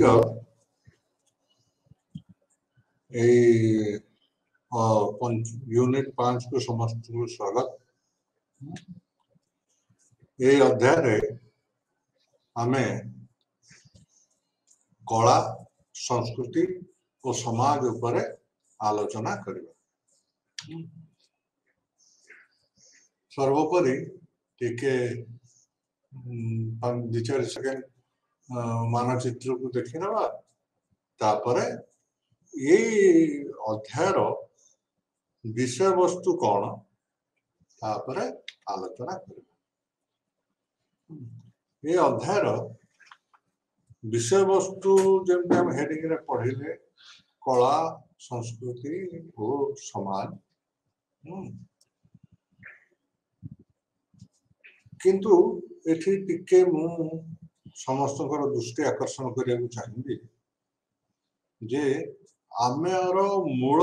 ଆଜିର ଏଇ यूनिट 5 को समस्त को स्वागत। ये अध्याय आमे कला संस्कृति और समाज उपरे आलोचना करिबा। सर्वोपरि टिके 2-4 सेकेंड मानचित्र को देखि नबा तापरे ये अध्यायर विषय वस्तु कौन तापरे आलोचना करिबा। ये अध्यायर विषय वस्तु जब हम हेडिंग रे पढ़िले कला संस्कृति और समाज किंतु एठी टिके मु समस्त दृष्टि आकर्षण करिया चाहिए जे आमेर मूल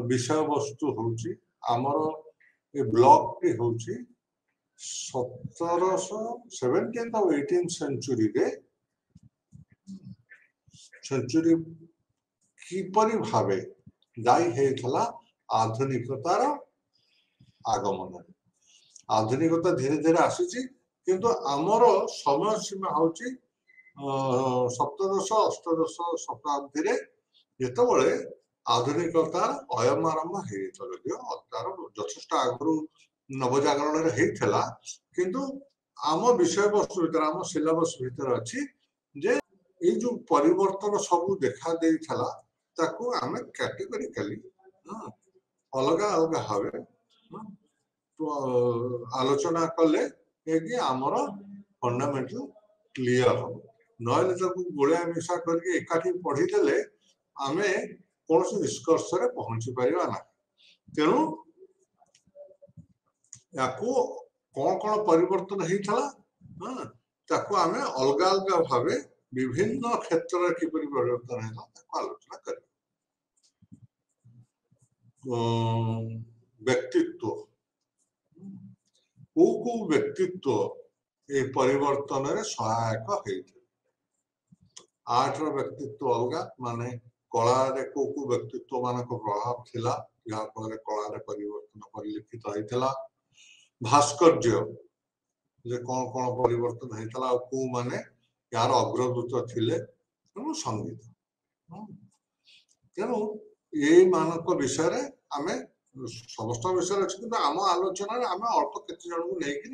विषय वस्तु होची आमर ए ब्लॉक टी होची 17th और 18th सेंचुरी रे सेंचुरी किपरि भावे दायी हेथला आधुनिकतार आगमन। आधुनिकता धीरे धीरे आसीची किंतु आमर समय सीमा होची 17th-18th शताब्दी रे जेतबळे आधुनिकता अयम आरंभ हेइतलो तार यथेष्ट आगु नवजागरण रे हेइथला किंतु आम विषय वस्तु भीतर आम सिलेबस भीतर अछि जे ए जो परिवर्तन सब देखा देइथला ताकू आमे कैटेगोरिकली अलग अलग भावे आलोचना कले कि आमर फंडामेंटल क्लियर हो नहले ताकू गोळिया मिसा करके एकाठी पढ़ी देले आमे कौन निष्कर्ष रे पहुंची पारिबा ना। तेणु याकू कौन कौन परिवर्तन हेइथला ताकू आमे अलग अलग भावे विभिन्न क्षेत्र रे किपरि परिवर्तन हेला ताकू आलोचना कर। व्यक्तित्व को व्यक्तित्व ए परिवर्तन रे सहायक हेइथे। 8 व्यक्तित्व अलग माने कला रे को व्यक्तित्व मान को प्रभाव थिला या पर कला रे परिवर्तन परिलक्षित हेइथला। भास्कर्य जे कौन कौन परिवर्तन हेइथला को माने यार अग्रदूत थिले तेणु संगीत तेणु ये मानक विषय रे आमे समस्त विषय अछि किंतु आम आलोचना रे आमे अल्प केते जन को नै कि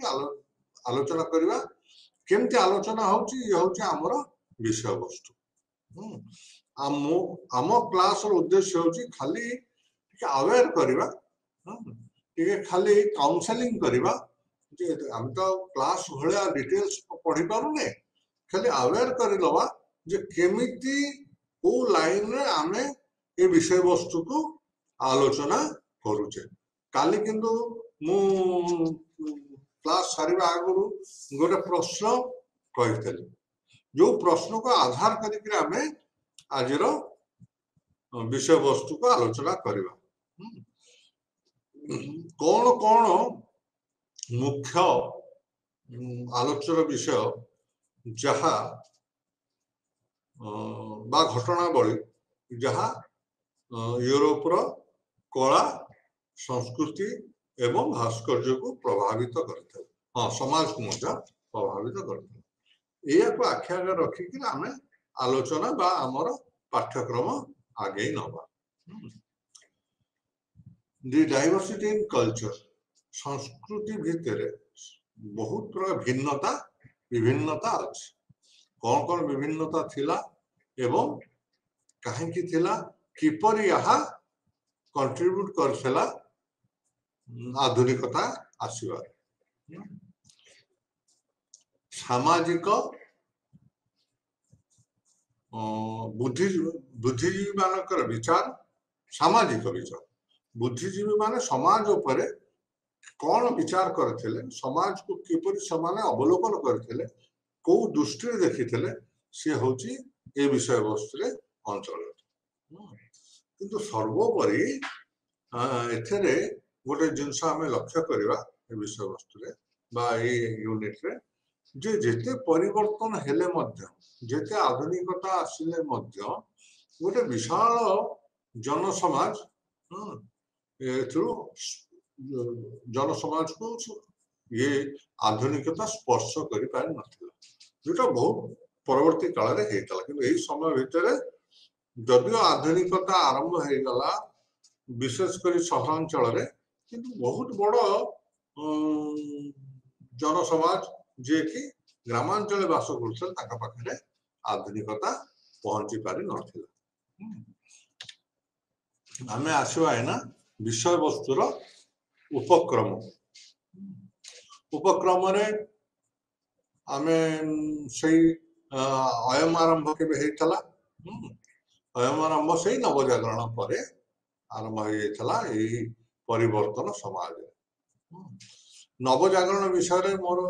आलोचना करबा केमती आलोचना होची ये होची हमर विषय वस्तु। आम क्लास रो उद्देश्य होची खाली कि अवेयर करबा कि खाली काउंसलिंग करबा जे हम तो क्लास भलिया डिटेल्स पढ़ी पारुने खाली अवेयर कर लवा जे केमिति ओ लाइन रे आमे ए विषय वस्तु को आलोचना करूचे। काली किंतु मु क्लास सारिबा आगु गोटे प्रश्न कहितली जो प्रश्न को आधार करिक आमे आजिरो विषय वस्तु को आलोचना करबा। कौन कौन मुख्य आलोचना विषय जहा बा घटनावली जहा यूरोप रो कला संस्कृति एवं भास्कर्य को प्रभावित करते हाँ समाज को मध्य प्रभावित करते या को आख्या रखी कि आमे आलोचना बा आमर पाठ्यक्रम आगे नबा। दी डाइवर्सिटी इन कल्चर संस्कृति भितर बहुत प्रकार भिन्नता विभिन्नता अछि। कौन कौन विभिन्नता थिला एवं कहीं की थिला किपरि यहा कंट्रीब्यूट करथला आधुनिकता आसीबा। सामाजिक बुद्धिजीवी मानकर विचार सामाजिक विचार बुद्धिजीवी माने समाज उपरे कौन विचार करथिले समाज को किपरि समान अवलोकन करथिले को दृष्टि रे देखिथिले से होची ए विषय वस्तु रे अंचल किंतु सर्वोपरि एथरे गोटे जिनस आमे लक्ष्य करबा ए विषय वस्तु रे बा ए यूनिट रे ଯେ ଯେତେ ପରିବର୍ତ୍ତନ ହେଲେ ମଧ୍ୟ ଯେତେ ଆଧୁନିକତା ଆସିଲେ ମଧ୍ୟ ଗୋଟେ ବିଶାଳ जनसमाज ଏଥିରୁ जनसमाजକୁ ये आधुनिकता स्पर्श कर पारि नथिला जोटा बहुत परवर्ती काल रे हेतला किंतु एही समय भितर जदियो आधुनिकता आरंभ हो गला विशेष कर सहरांचल रे किंतु बहुत बड़ जनसमाज जे कि ग्रामांचल बास करथल ताका पाखरे आधुनिकता पहुंची पारि नथिला आमे आसीबा है ना विषय वस्तुर उपक्रम उपक्रम रे आमे सही अयम आरंभ के हेतला अयम आरंभ सही नवजागरण पर आरंभ होइतला एही परिवर्तन समाज नवजागरण विषय मोर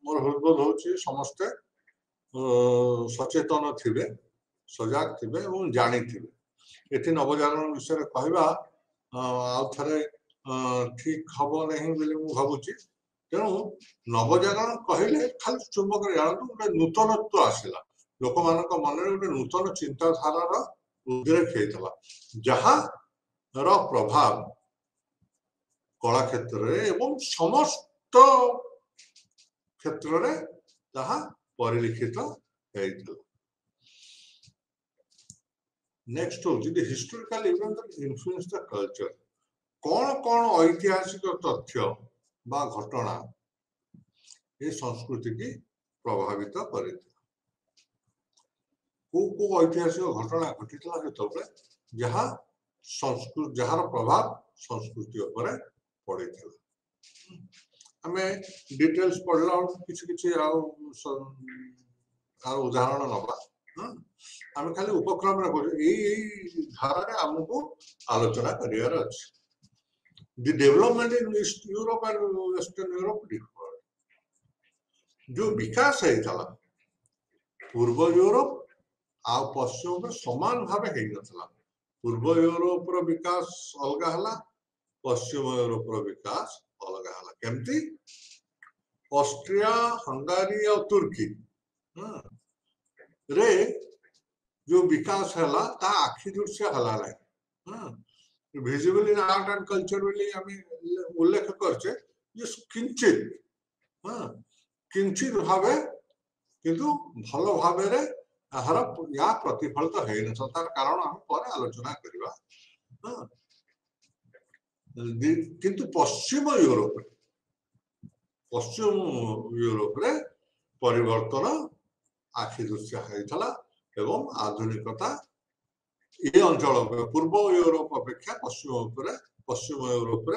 मोर हृदय होची समस्त सचेतन थिबे सजाग थिबे और जानी थिबे एथि नवजागरण विषय कहवा आउ थरे ठीक हम नहीं बोली मु भावुची तेणु नवजागरण कहले खाली चुंबक जानतु गोटे नूतनत्व आसला लोक मान मन में गोटे नूतन चिंताधारार उद्रेक होता जहाँ प्रभाव कला क्षेत्र में एवं समस्त क्षेत्र में जहाँ परिलिखित होता नेक्स्ट हूँ historical event influence the culture कौन कौन ऐतिहासिक तथ्य बा घटना ये संस्कृति की प्रभावित कर ऐतिहासिक घटना घटी जो जहाँ संस्कृति जार प्रभाव संस्कृति उपर पड़ी आम डिटेल्स पढ़ला किसी किसी उदाहरण नवा आम खाली उपक्रम धारा आमको आलोचना करार अच्छे The development in East Europe and Western Europe differed. जो विकास है पूर्व यूरोप आ पश्चिम में समान भाव हो पूर्व यूरोप विकास अलग है पश्चिम यूरोप विकास अलग है केमती ऑस्ट्रिया हंगारी और तुर्की रे जो विकास है आखि दृश्य है visible in art and culture बोली हमें उल्लेख करछे जे किंचित किंचित भावे किंतु भलो भावे रे आहार या प्रतिफलित है न तार कारण हम पर आलोचना करिवा किंतु पश्चिम यूरोप रे परिवर्तन आखि दृश्य होइतला एवं आधुनिकता ये अंचल पूर्व यूरोप अपेक्षा पश्चिम यूरोप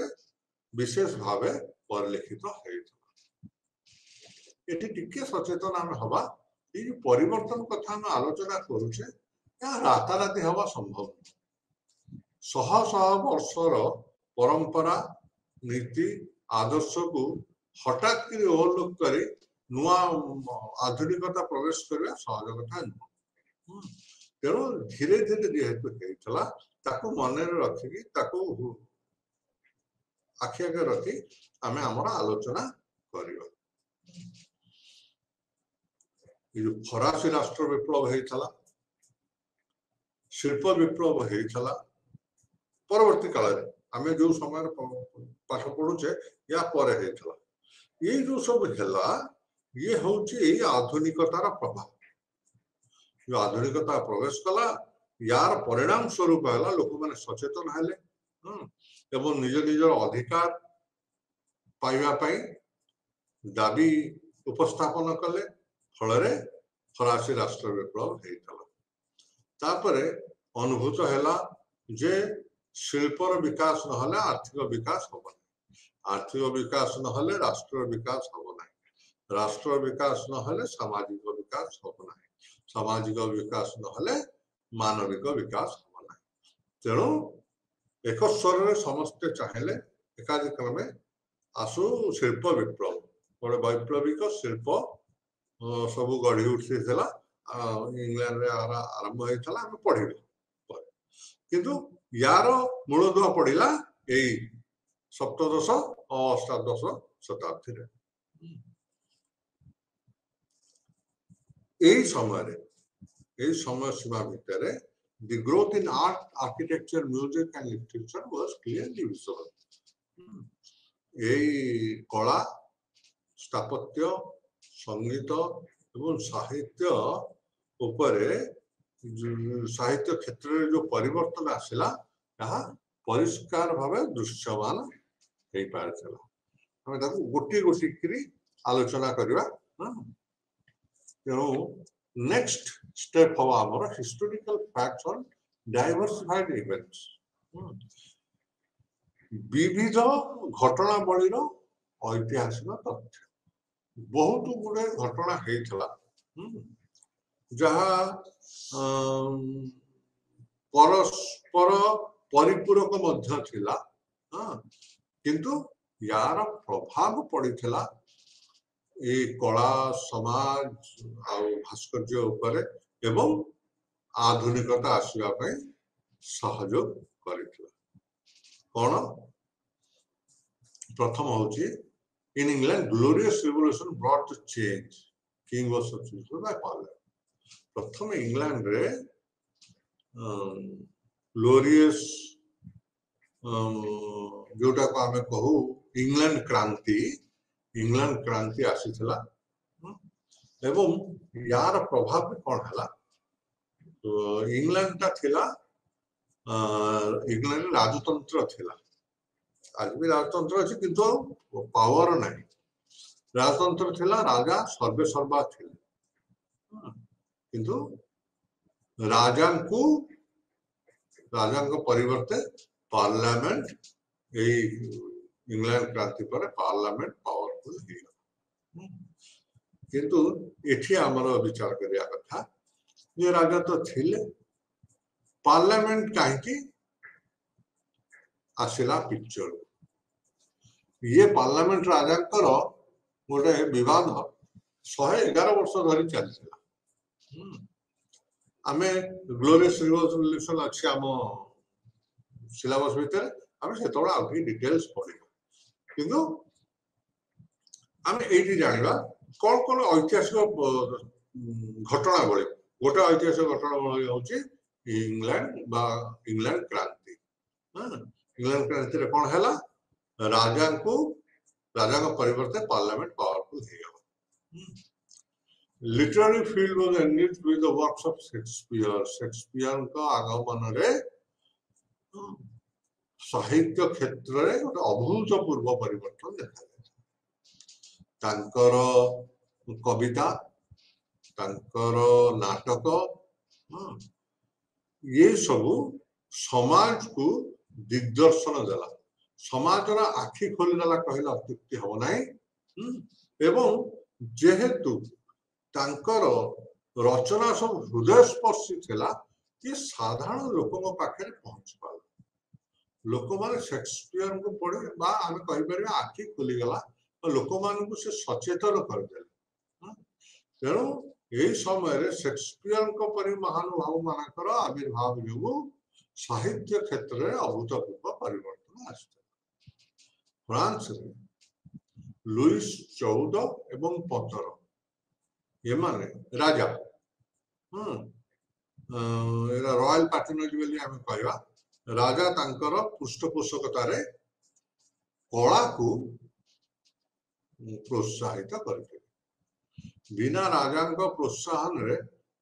विशेष भाव परिलिखित होती सचेतन आम हवा ये परिवर्तन कथा आम आलोचना करुचे राताराति हवा संभव शह शह वर्षर परंपरा नीति आदर्श को हठात ओवरलुक कर नुआ आधुनिकता प्रवेश करने सहज कथा नुह तेणु धीरे धीरे जेहेतु ताकू मन रखिकी आखि आगे रखी आम आमर आलोचना करवा फरासी राष्ट्र विप्लव होता शिल्प विप्लव होता परवर्ती काल आम जो समय पाठ पढ़ुचे या पर होता ये जो सब है ये हूँ आधुनिकतार प्रभाव जो आधुनिकता प्रवेश कला यार परिणाम स्वरूप है लोक मैंने सचेतन हेले एवं निज निजर अधिकार पाइबा दाबी उपस्थापन कले फल फरासी राष्ट्र विप्लव होता अनुभूत है जे शिल्पर विकास न आर्थिक विकास हम आर्थिक विकास न राष्ट्र विकास हम ना राष्ट्र विकास न सामाजिक विकास हम ना सामाजिक विकास न मानविक विकास हम ना तेणु एक स्वर समस्ते चाहिए एकाधिक्रमे आसु शिल्प विप्लव गोटे वैप्लविक शिल्प सब गढ़ी उठी इंग्लैंड आरंभ होता आम पढ़े किंतु यार मूलदुआ पड़ा यही सप्तदश और अष्टादश शताब्दी এই সময় সীমা ভিতরে the growth in art, architecture, music and literature was clearly visible. এই কলা, স্থাপত্য, সঙ্গীত এবং সাহিত্য উপরে সাহিত্য ক্ষেত্রে যে পরিবর্তন আসিলা তাহা পরিষ্কার ভাবে দৃশ্যমান হয়ে পারিଥିଲା। ଆମେ ତାକୁ ଗୋଟିଏ ଗୋଟିଏ କରି ଆଲୋଚନା କରିବା। ତେଣୁ ନେକ୍ସଟ ଷ୍ଟେପ ହବ ଆମର ହିଷ୍ଟୋରିକାଲ ଫ୍ୟାକ୍ଟସ ଅନ ଡାଇଭରସିଫାଇଡ ଇଭେଣ୍ଟସ। ବିବିଧ ଘଟଣାବଳୀର ଐତିହାସିକ ତଥ୍ୟ। ବହୁତ ଗୁଡେ ଘଟଣା ହେଇଥିଲା ଯାହା ପରସ୍ପର ପରିପୂରକ ମଧ୍ୟ ଥିଲା, କିନ୍ତୁ यार प्रभाव पड़ीथिला ए कला समाज आ भास्कर्य उपरे एवं आधुनिकता आसीबा पई सहयोग करिथिला। कोन प्रथम होची in England glorious revolution brought the change king was substituted by parliament. प्रथम इंग्लैंड रे ग्लोरियस जोटा को आमे कहू इंग्लैंड क्रांति आसीथिला एवं यार प्रभाव कौन है तो इंग्लैंड ता थिला इंग्लैंड राजतंत्र थिला। आज भी राजतंत्र अछि किंतु पावर नहीं। राजतंत्र थिला, राजा सर्वे सर्वा थिले, किंतु राजा को परिवर्ते पार्लियामेंट इंग्लैंड क्रांति पर पार्लियामेंट पावरफुल किंतु एठी आमर विचार करिया कथा ये राजा तो थिले, पार्लियामेंट कहीं आसिला पिक्चर। ये पार्लियामेंट राजा गोटे विवाद 111 वर्ष धरी चलता। आमे ग्लोरियस रिवोल्यूशन अच्छे आम सिलेबस भितर आमे सेतोळा आउट डिटेल्स पढिबा, किंतु आमे एठी जानिबा कोन कोन ऐतिहासिक घटनावली। गोटे ऐतिहासिक घटनावली होची इंग्लैंड क्रांति। इंग्लैंड क्रांति रे कोन हैला, राजा को परिवर्ते पार्लियामेंट पावरफुल हे गला। Literary field was enriched with the works of Shakespeare का आगमन रे साहित्य क्षेत्र रे गोटे अभूतपूर्व परिवर्तन देखा जाए। तांकर कविता, तांकर नाटक, ये सब समाज को दिग्दर्शन देला, समाज आखि खोलीदेला कहले अत्युक्ति हम नहीं। एवं जेहेतु तांकर रचना सब हृदयस्पर्शी थिला, ये साधारण लोकों पाखे पहुंच पाला। लोक माने शेक्सपियर को पढ़े बा आमे कहि परबा आखि खुली गला, लोक मान को से सचेतन कर देले। तेणु यही समय शेक्सपियर को परि महानुभाव मानकर आविर्भाव जो साहित्य क्षेत्र में अभूतपूर्व परिवर्तन आसता। फ्रांस रे लुईस 14 एवं 15 ये माने राजा रॉयल पैट्रोनेज बेली आमे कहबा, राजा तांकर पृष्ठपोषकता रे कला को प्रोत्साहित करते। बिना राजा प्रोत्साहन रे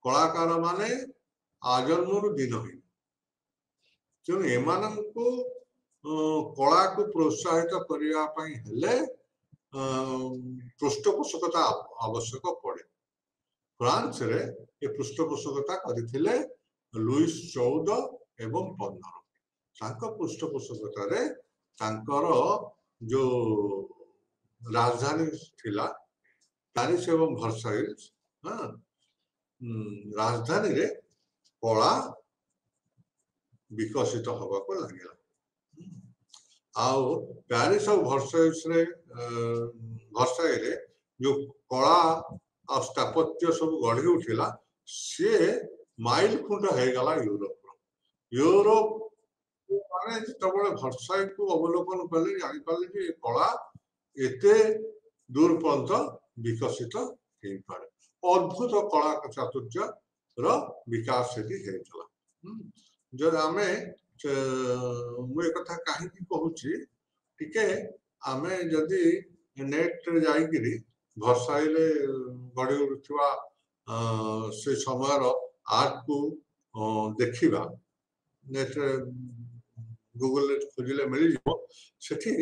कलाकार माने आजन्मर दिन हुई। तेणु एमानंको कला को प्रोत्साहित करिया पई हेले पृष्ठपोषकता आवश्यक पड़े। फ्रांस रे ये पृष्ठपोषकता करथिले लुईस 14 एवं 15। तांको पृष्ठपोषकता रे तांकर जो राजधानी थिला पेरिस एवं वर्साइल्स, राजधानी रे कला विकसित हवा को लगे। आओ पेरिस और वर्साइल रे जो कला और स्थापत्य सब गढ़ी उठिला, सी माइल खुंट हो गला यूरोप माने जितबले वर्साइल को अवलोकन कले जानि पाले जे कला एते दूर पर्यंत विकसित हो पारे। अद्भुत कला चातुर्य विकास सेठी हेतला जब आमे मु एक कथा काहे की कहूची टिके आमे जदी नेट रे जाईकिरी भरसाइले गड़ी उठुवा से समय आर्ट को देखिबा नेट गूगल खोजिले मिल जाओ सेठी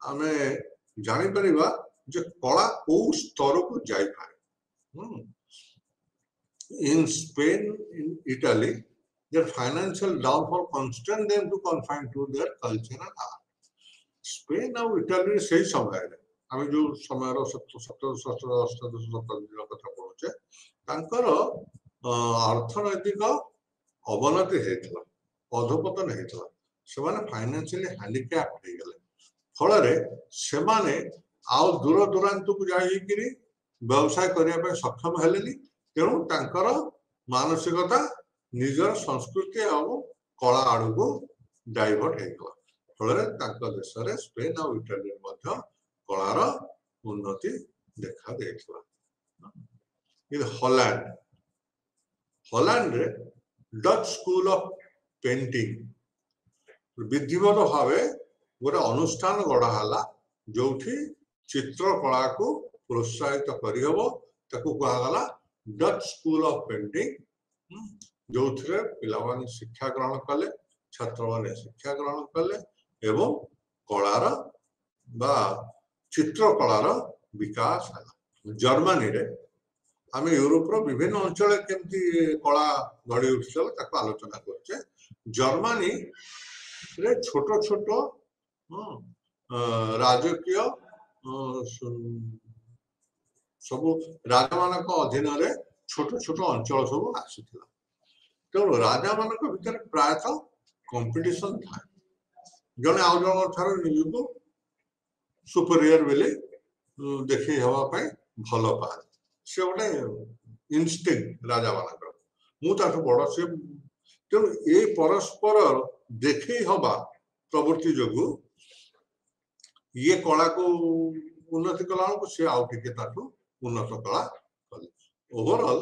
आमे जानी परिबा जे कला को स्तर को जाई पारे in Spain in Italy their financial downfall constrained them to confine to their culture and art Spain और Italy से समय रे आमे जो समय रो 17 18 शताब्दी कथा पहुचे तांकर अर्थनैतिक अवनति हेतला अधोपतन हेतला सेमाने फाइनेंशियली हैंडिकैप हे गेले फल से दूर दूरांत को जाइकिरी व्यवसाय करने सक्षम हेलेनी तेणु तांकर मानसिकता निजर संस्कृति और कला आड़ को डाइवर्ट हो फल देश में स्पेन और इटाली कलार उन्नति देखा हॉलैंड हॉलैंड रे डच स्कूल ऑफ पेंटिंग विधिवत भाव गोटे अनुष्ठान गढ़ाला जो चित्रकला को प्रोत्साहित करहब ताकू कहगला डच स्कूल ऑफ पेंटिंग जो पिलाने शिक्षा ग्रहण कले छात्र माने शिक्षा ग्रहण कले एवं कलार बा चित्रकलार विकास है जर्मनी रे आम यूरोप विभिन्न अंचल केमती कला गढ़ी उठल ताको आलोचना करछे जर्मनी रे छोट छोट राजकीय सब राजा मान अधीन छोट छोट अंचल सब आसुला तेणु राजा मान भर प्रायतः कंपटीशन था जड़े आउ जन निजक सुपरियर बेले देखी हवाई भल पाए से गोटे इनस्टिंक्ट राजा मान मुझे बड़ से तेणु ये परस्पर देखे हवा प्रवृत्ति जो ये कला को उन्नति कला सी आउ टे उन्नत कला कले ओवरऑल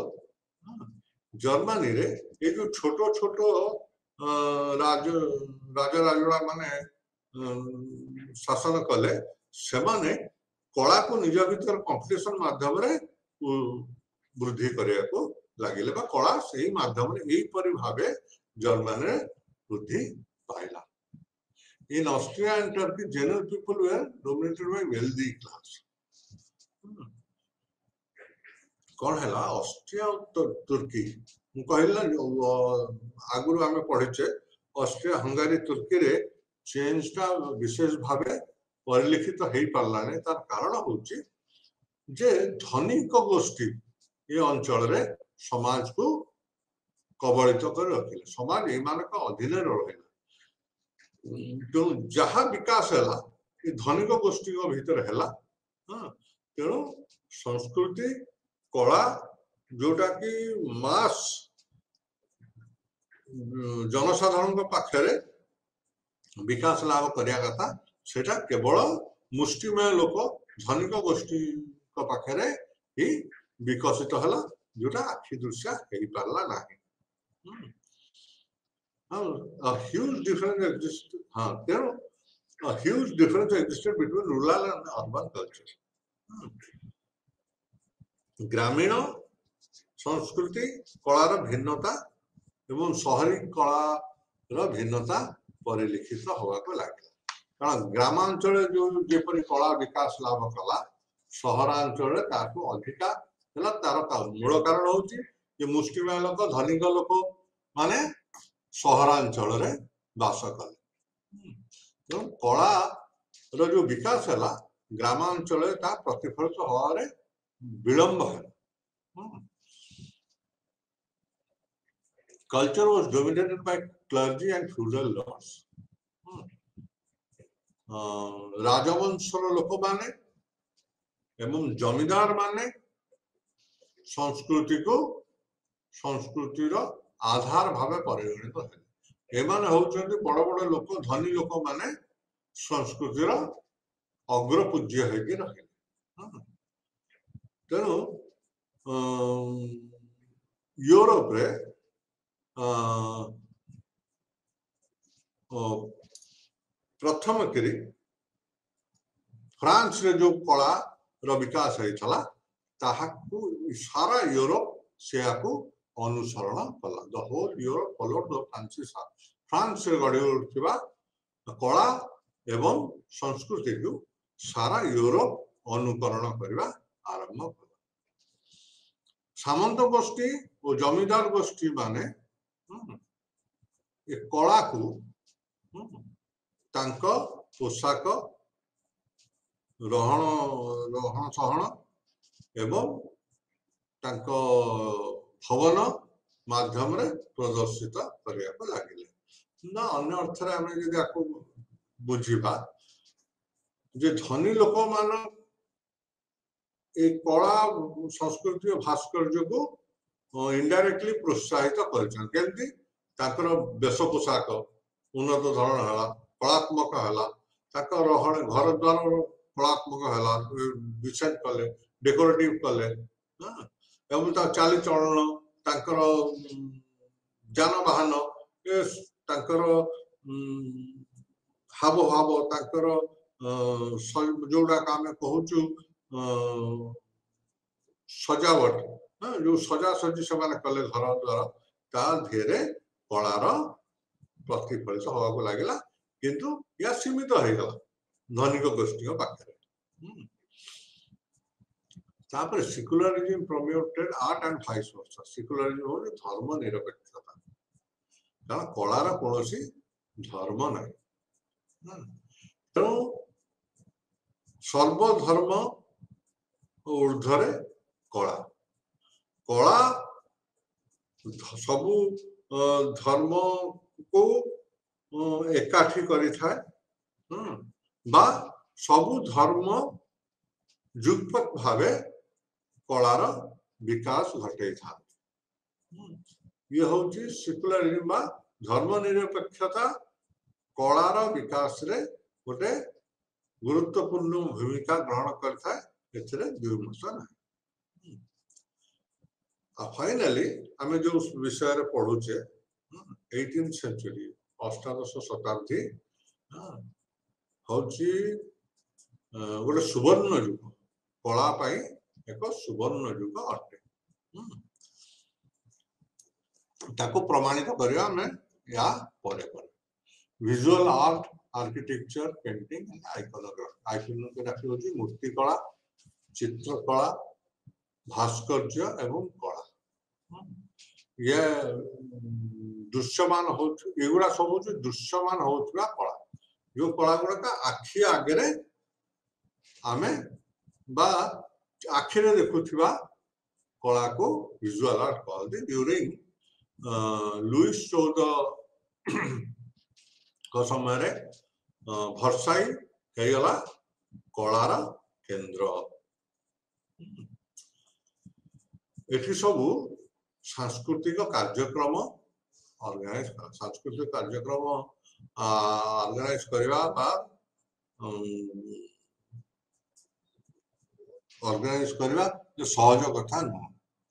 जर्मनी रे ये जो छोट छोट राजा राजड़ा माने शासन कले से माने कला को निज भीतर कंपटीशन माध्यम रे वृद्धि करने को लगिले बा कला से माध्यम रे परि भाबे जर्मनी रे वृद्धि पाइला In Austria and Turkey, general people were dominated by wealthy class. कौन है ऑस्ट्रिया और तुर्की कहला आगुरी आम पढ़े ऑस्ट्रिया हंगारी तुर्की रे चेंजटा विशेष भाव परिलिखित हो पारानी तार कारण हूँ जे धनिक गोष्ठी ये अंचल रे समाज को कबलित कर रखिले समाज ये अधीन रहा जो जहा विकास है धनिक गोष्ठी भीतर है तेणु संस्कृति कला जोटा कि मास जनसाधारण पाखे विकास लाभ करने कथा सेटा केवल मुष्टिमय लोक धनिक गोष्ठी पाखे ही विकसित है जोटा आखि दृश्य हो पारा ना a huge difference exists a huge difference existed between rural and urban culture ग्रामीण संस्कृति कलार भिन्नता एवं शहरी कलार भिन्नता परिलिखित होगा लगे कारण ग्रामांचल जो जेपरी कला विकास लाभ कला सहरांचल अधिका तार मूल कारण हूँ मुष्टिमय लोक धनिक लोक माने सहरांचल बास कले कला जो विकास है ग्रामांचल प्रतिफलित हवा विलंब है culture was dominated by clergy and feudal lords राजवंशर लोक माने एवं जमीदार माने संस्कृति को संस्कृतिर आधार भाव परिगणित है एमाने होउछन्ति बड़ बड़ लोक धनी लोक माने संस्कृतिर अग्रपूज्य होगी रहे तेणु यूरोप रे प्रथम करी फ्रांस रे जो कला रो विकास होइछला ताहाकू सारा यूरोप सेयाकू अनुसरण कला the whole Europe followed the France रे गडी उठिबा कला एवं संस्कृति को सारा यूरोप अनुकरण करबा आरंभ कला सामंत गोष्ठी और जमीदार गोष्ठी माने ए कला को तांको पोशाक रहन रहन सहन एवं तांको भवन माध्यम रे प्रदर्शित करिया को लागिले ना अन्य अर्थ रे हम यदि आको बुझिबा जे धनी लोक मान एक कला संस्कृति और भास्कर्य को इनडायरेक्टली प्रोत्साहित करछन केंती ताकर वेश पोशाक उन्नत धरण हला कलात्मक हला ताकर रहन घर द्वार कलात्मक हला डिजाइन कले डेकोरेटिव कले एवं ता चाली चलन ताकर जान वाहन ए ताकर हाव हाव ताकर जोड़ा आम कहूचु सजावट जो सजा सजी से कले घर द्वार ता धेरे कलार प्रतिफलित होगा लगे किंतु या सीमित हो गला धनिक गोष्ठी पाखे तापर secularism promoted art and vice versa secularism हो धर्म निरपेक्षता कारण कलार कौन धर्म नहीं तेणु सर्वधर्म ऊर्ध्वरे कला कला सबु धर्म को एकाठी करी थाए बा सबु धर्म युगपत भावे कलार विकास घटे था ये होची सेक्युलरिज्म बा धर्म निरपेक्षता कलार विकास रे गोटे गुरुत्वपूर्ण भूमिका ग्रहण करता है एथिरे द्विमत नहीं फाइनली आम जो विषय पढ़ुचे 18th सेंचुरी अष्टादश शताब्दी होची गोटे सुवर्ण युग कला पाई एक सुवर्ण युग अटे ताको प्रमाणित करबा हमें या परे परे visual art architecture painting and iconography होची मूर्ति कला चित्रकला भास्कर्य एवं कला ये दृश्यमान हो एगुड़ा सब दृश्यमान होता कला जो कला गुड़ाक आखि आगे आमे बा आखिरे देखुथिबा कला को विजुअल आर्ट कहते ड्यूरिंग लुइस 14 को समय रे भर्साई हेगला कलार केंद्र एठी सबू सांस्कृतिक कार्यक्रम ऑर्गेनाइज सांस्कृतिक कार्यक्रम ऑर्गेनाइज करबा बा ऑर्गेनाइज करबा जो सहज कथा न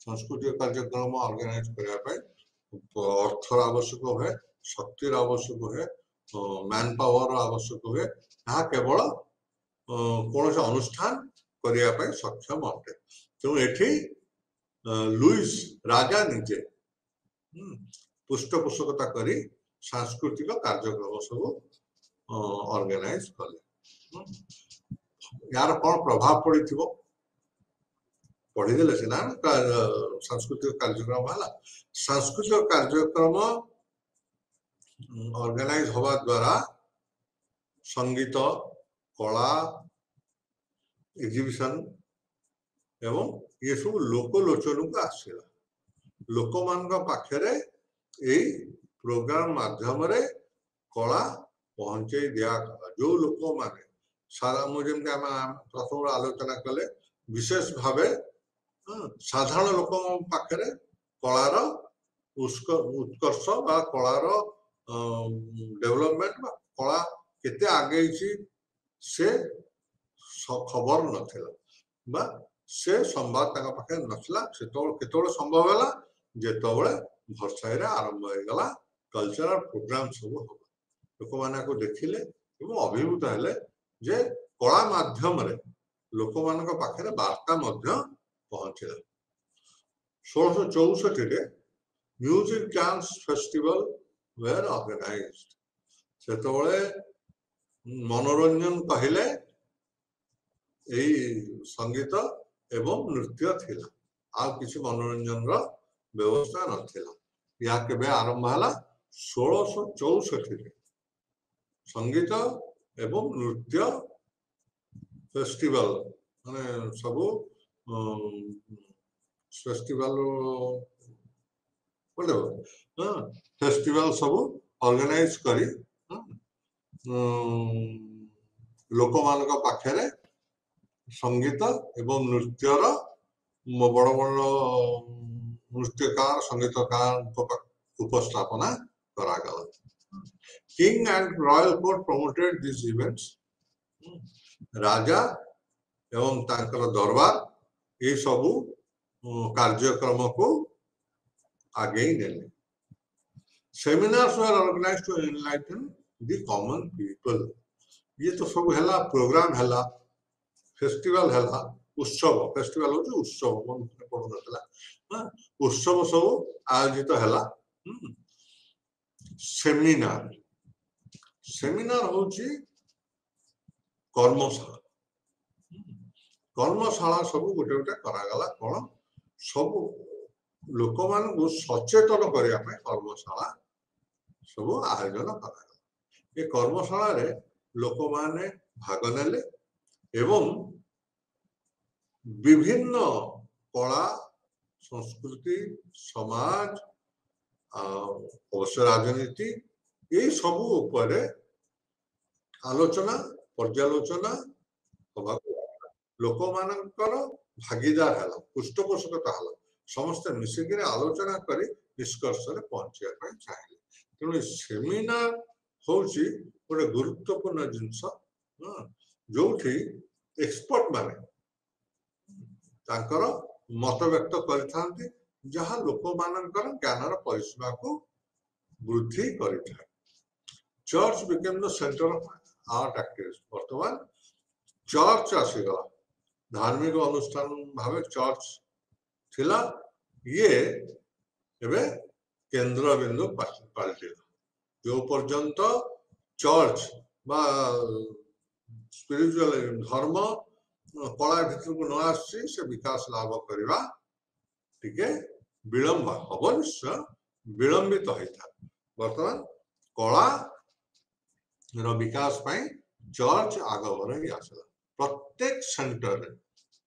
सांस्कृतिक कार्यक्रम ऑर्गेनाइज करबा पे अर्थर आवश्यक हुए शक्तिर आवश्यक हुए मैन पावर आवश्यक हुए ताहा केवल कौन अनुष्ठान करबा पे सक्षम अटे तो एठी लुइस राजा निजे पृष्ठपोषकता करी सांस्कृतिक कार्यक्रम सब ऑर्गेनाइज कले यार कौन प्रभाव पड़ी थी पढ़ीदे सीना सांस्कृतिक कार्यक्रम है सांस्कृतिक कार्यक्रम ऑर्गेनाइज हवा द्वारा संगीत कला एग्जिबिशन एवं ये सब लोकलोचन को आसला लोक मान पाखे प्रोग्राम माध्यम रे कला पहुंचे दिया जो लोक माने सारा मुझे प्रथम आलोचना कले विशेष भावे साधारण लोक पाखे कलार उत्कर्ष बा कलार डेवलपमेंट कला केते आगे से खबर नथिला बा से संवाद ताका पाखे नथला केतोल संभव है जेतोबळे भरसाई रे आरंभ हो गला कल्चरल प्रोग्राम सब हो लोक माने को देखिले एवं अभिभूत हेले जे कला माध्यम रे लोक मान पाखे वार्ता मध्य पहुंचला 1664 रे music dance festival were organised सेतोबळे मनोरंजन कहले यही संगीत एवं नृत्य थिला आ किसी मनोरंजन रो व्यवस्था नथिला या केबे आरंभ हला 1664 रे संगीत एवं नृत्य फेस्टिवल माने सब फेस्टिवल बोले फेस्टिवल सब ऑर्गेनाइज करी लोक मान पाखे संगीत एवं नृत्यर बड़ बड़ नृत्यकार संगीतकार उपस्थापना करागला king and royal court promoted this events राजा एवं तांकर दरबार ये सब कार्यक्रम को आगे नेले seminars were organised to enlighten the common people ये तो सब हैला प्रोग्राम हैला फेस्टिवल हैला उत्सव फेस्टिवल हो उत्सव मन पड़ नथला उत्सव सब आयोजित हैला सेमिनार सेमिनार होची कर्मशाला कर्मशाला सब गोटे गोटे करागला कौन सब लोक मान को सचेतन करने कर्मशाला सब आयोजन करागला ये कर्मशाला रे लोक माने भाग नेले एवं विभिन्न कला संस्कृति समाज अवश्य राजनीति ये सब उपरे आलोचना पर्यालोचना लोक मानकर भागीदार है पृष्ठपोषकता है समस्त मिसिक आलोचना करी निष्कर्ष पहुंचा चाहिए तेणु सेमिनार हूँ गोटे गुरुत्वपूर्ण जिनस जो एक्सपर्ट माने तांकर मत व्यक्त करथांती जहाँ लोक मानकर ज्ञानर परिसीमा को वृद्धि करिथाय church became the centre of art activities वर्तमान चर्च आसीगला धार्मिक अनुष्ठान भाव चर्च थिला ये एबे केंद्र बिंदु पलटिला जो पर्यंत चर्च बा स्पिरिचुअल धर्म कला भीतर को न आसी से विकास लाभ करवा टिके विलंब हम निश्चय विलंबित होता बर्तमान कला विकास पाई चर्च आग बढ़ी आसला प्रत्येक सेंटर रे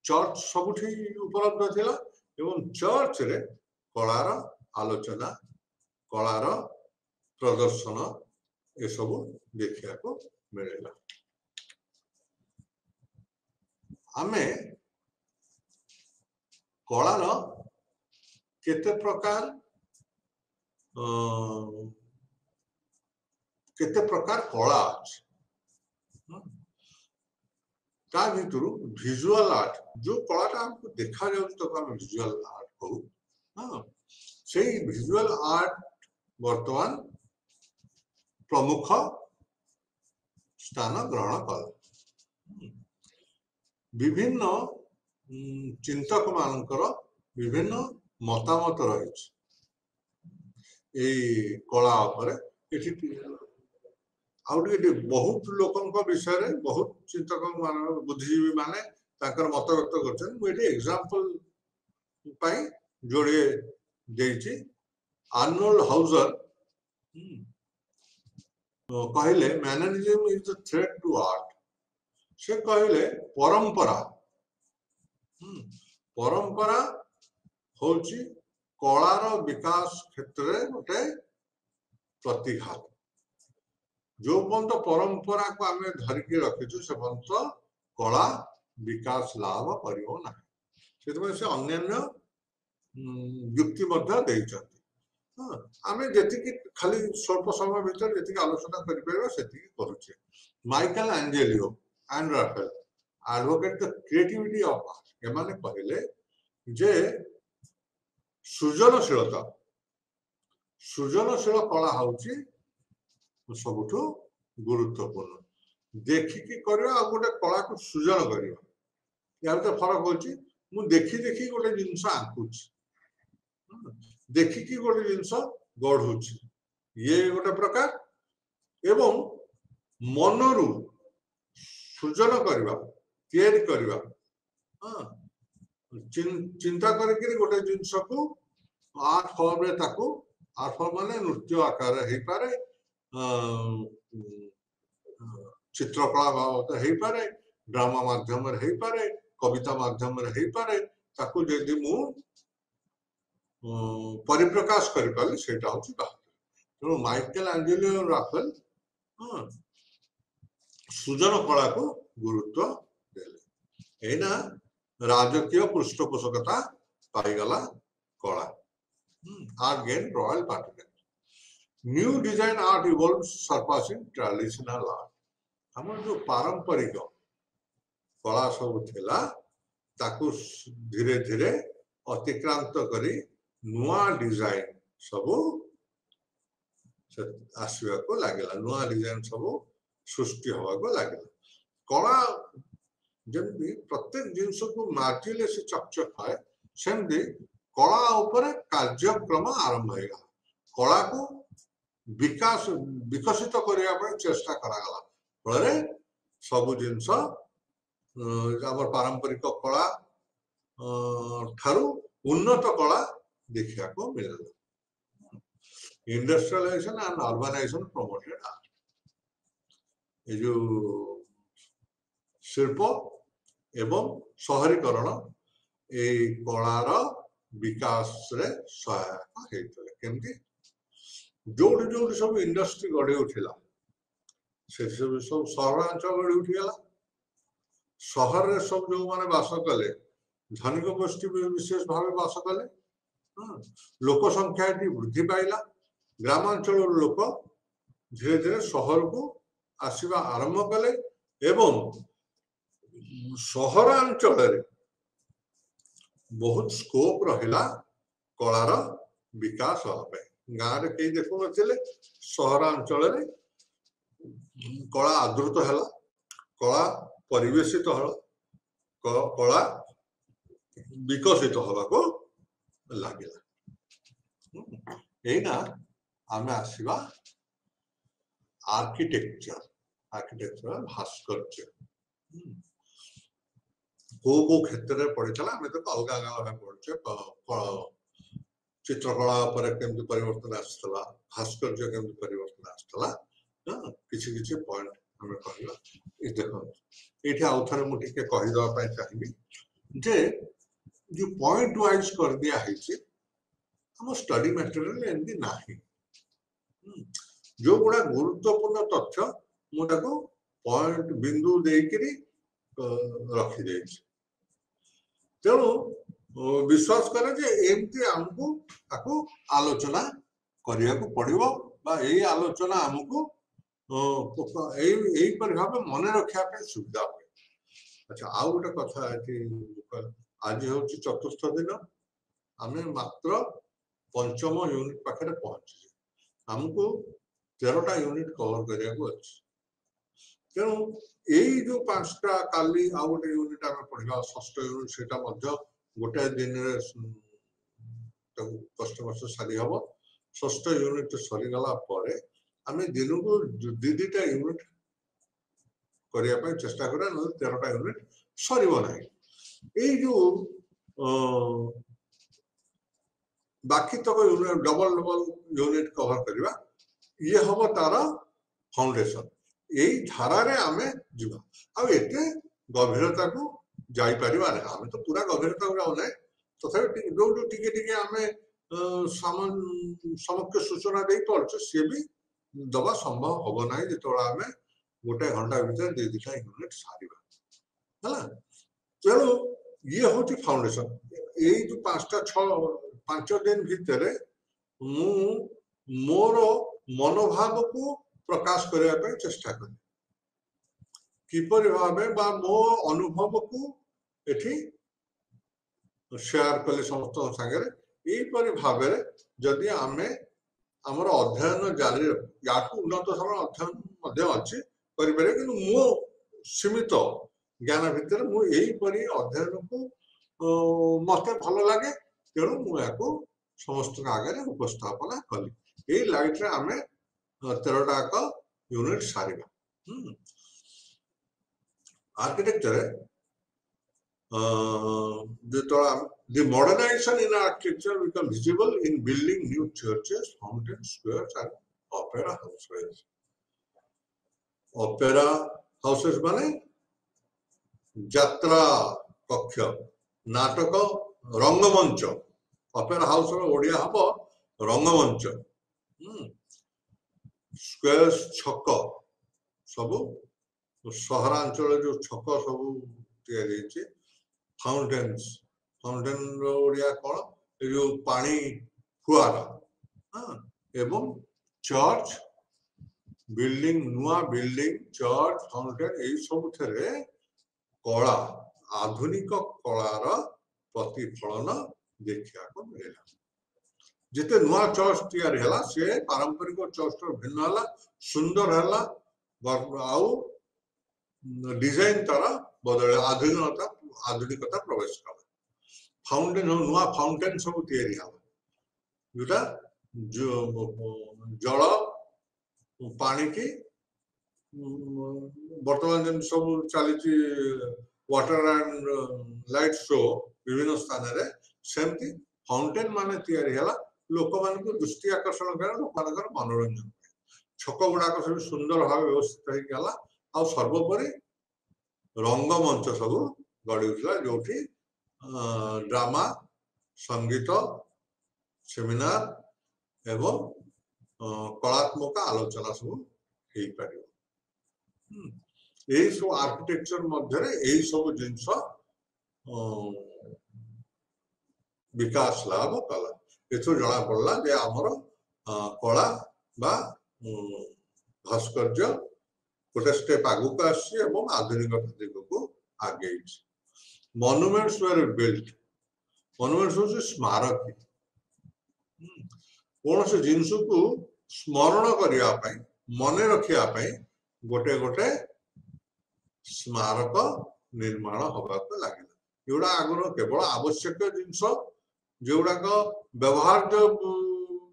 चर्च सबुठी उपलब्ध थिला एवं चर्च रे कलार आलोचना कलार प्रदर्शन ये सब देखा को मिलेगा आमे कलार केते प्रकार कला अछि ता भितरु विजुअल आर्ट जो कलाटा हमको देखा जाउछ तो हम विजुअल आर्ट कहू हां सेही विजुअल आर्ट वर्तमान प्रमुख स्थान ग्रहण कला विभिन्न चिंतक मानकर विभिन्न मतामत रही कला बहुत लोकों विषय रे बहुत चिंतक मान बुद्धिजीवी माने ताकर मत व्यक्त करछन मुझे एग्जांपल पाई जोड़े देछि आर्नोल्ड हाउजर कहले mannerism is the threat to art से कहले परंपरा परंपरा होची कलार विकास क्षेत्र में गोटे प्रतिघात जो पर्यंत परंपरा को आम धरिकी रखीचु से पर्यंत कला विकास लाभ करिवो नाही से अन्य युक्ति आम जी खाली स्वल्प समय भीतर जी आलोचना करें Michelangelo and Raphael advocate the creativity of art एमाने कहले जे सृजनशीलता सृजनशील कला होची सबुठु गुरुत्वपूर्ण देखिकी करवा आ गोटे कला को सृजन करवा यार तो फरक होची मु देखी देखी गोटे जिंस आंकुची देखिकी गोटे जिंस गढ़ुची ये गोटे प्रकार एवं मनरु सृजन करवा तैयारी करवा चिंता करके गोटे जिनस को आर्ट फॉर्म रे ताकू आर्ट फॉर्म माने नृत्य आकार हे पारे चित्रकला बाबत हे पारे ड्रामा माध्यम रे हे पारे कविता माध्यम रे हे पारे ताकू जदि मु परिप्रकाश करि पाली सेटा होची बात तो माइकल एंजेलो राफेल सृजन कला को गुरुत्व देले एना राजकीय पृष्ठपोषकता पाईगला कला art gain royal pattern new design art evolve surpassing traditional art हमर जो पारंपरिक कला सब थिला ताकू धीरे धीरे अतिक्रांत करी नुआ डिजाइन सब आसवा को लागला नुआ डिजाइन सब सृष्टि हवा को लागला कला जमी प्रत्येक जिनस को मार्जिले से चकचक है सेमती कला उपरे कार्यक्रम आरंभ होगा कला को विकास विकसित करने चेष्टा करागला फल सब जिनस पारंपरिक कला ठारू उन्नत कला देखा को मिलला industrialisation and urbanisation promoted art ये जो शिल्प एवं शहरीकरण ए कलार विकास रे सहायक हेतले केमती जोड़ जोड़ सब इंडस्ट्री गढ़ी उठिला से सब सहरांचल गढ़ी उठिगला शहर रे सब जो माने वास कले धनिक गोष्ठी विशेष भाव वास कले लोक संख्या वृद्धि पाइला ग्रामांचल लोक धीरे धीरे शहर को आसवा आरंभ कले एवं सहरांचल बहुत स्कोप रहिला कलार विकास होगा गाँव में कई देखु नथिले सहरांचल कला आदृत है कला परिवेशित कला विकसित हवा को लगिला एना आमे आसीबा आर्किटेक्चर आर्किटेक्चर भास्कर्य को क्षेत्र में पढ़ी आम तो अलग अलग पढ़े चित्रकला पर केमती परिवर्तन आसला भास्कर्य केमती परिवर्तन आसला किसी किसी पॉइंट आम कहला देखो ये आउ थे मुझे कहीदेवाई चाहिए जे जो पॉइंट वाइज कर दिया है हम स्टडी मटेरियल एमती ना जो गुड़ा गुरुत्वपूर्ण तथ्य मुझे पॉइंट बिंदु देकरी रखी दे तेणु विश्वास करे जे एमती आमको ताको आलोचना करिया को पड़िबो बा एई आलोचना हमको एई पर भाव मन रखा पे सुविधा हो अच्छा आउ गोटे कथा आज हूँ चतुर्थ दिन आम मात्र पंचम यूनिट पाखे पहुंचे हमको 13टा यूनिट कवर करने को अच्छे तेणु यही जो 5टा काली आउ गोटे यूनिट आम पढ़ा षष्ठ यूनिट से गोटे दिन कष्ट मस्त सारी हम षष्ठ यूनिट सरीगला आम दिन को दीटा यूनिट करने चेष्टा करा 13टा यूनिट सर ना जो बाकी तक unit double double unit cover करवा ये हम तार फाउंडेशन यही धारा रे आमे जीवा आ एते गभीरता को जाई परिबा नै आमे तो पूरा गभीरता को जाउ नै तथापि जो जो टिके टिके आमे समक्ष सूचना दे पड़छ से भी दबा संभव होबो नै जेतोला आमे गोटे घंटा भीतर दे दिटा यूनिट सारिबा हला चलो ये हूँ फाउंडेशन यही जो 5 दिन भितर मु मोर मनोभाव को प्रकाश करने चेष्टा करी किपरि भाबे बा मो अनुभव को एठी शेयर कले समस्त संगे यही परि भाबे जदि आमे हमर अध्ययन जारी याकू उन्नत धरण अध्ययन मध्य अछि करिबे कि मो सीमित ज्ञान भितर मु यही परि अध्ययन को मते भलो लागे तेणु मु याकू समस्त आगे उपस्थापना कली यही लाइट रे आमे 13टा का यूनिट सारिबा architecture the modernization in architecture become visible in building new churches, fountains, squares, and opera houses. Opera houses माने यात्रा कक्ष, नाटक रंगमंच. ऑपेरा हाउस रो ओडिया हबो रंगमंच. स्क्वायर्स छक सब सहरांचल जो छक सब तैयारी छै. फाउंटेन्स फाउंटेन ओडिया कौन जो पानी फुआरा एवं चर्च बिल्डिंग नुआ बिल्डिंग चर्च फाउंटेन यही सब थे कला आधुनिक कलार प्रतिफलन देखा मिला जिते नुआ चर्च तैयारी है से पारंपरिक चर्च भिन्न है सुंदर है आउ डिजाइन तारा बदल आधुनिकता प्रवेश कला फाउंटेन नुआ फाउंटेन सब तैयारी जोटा जल पानी की बर्तमान जन सब चली वाटर एंड लाइट शो विभिन्न स्थान रे सेमती फाउंटेन माने तैयारी है लोक मान को दृष्टि आकर्षण कर लोक मान मनोरंजन छक गुड़ाक सब सुंदर भाव व्यवस्थित हो सर्वोपरि रंगमंच सब गढ़ी उठला जो ड्रामा संगीत सेमिनार एवं कलात्मक आलोचना सब हो पार यही सब आर्किटेक्चर मध्य यही सब जिनस विकास लाभ कला एथु जना पड़ला जे आमर कला बा भास्कर्य गोटे स्टेप आगुक आसी आधुनिक दिग को आगे मॉन्यूमेंट्स वर बिल्ट मॉन्यूमेंट्स हूँ स्मारक कौन से जिनस को स्मरण करने मन रखापी गोटे गोटे स्मारक निर्माण होगा लगे जोड़ा आगर केवल आवश्यक जिनस जोड़ाक व्यवहार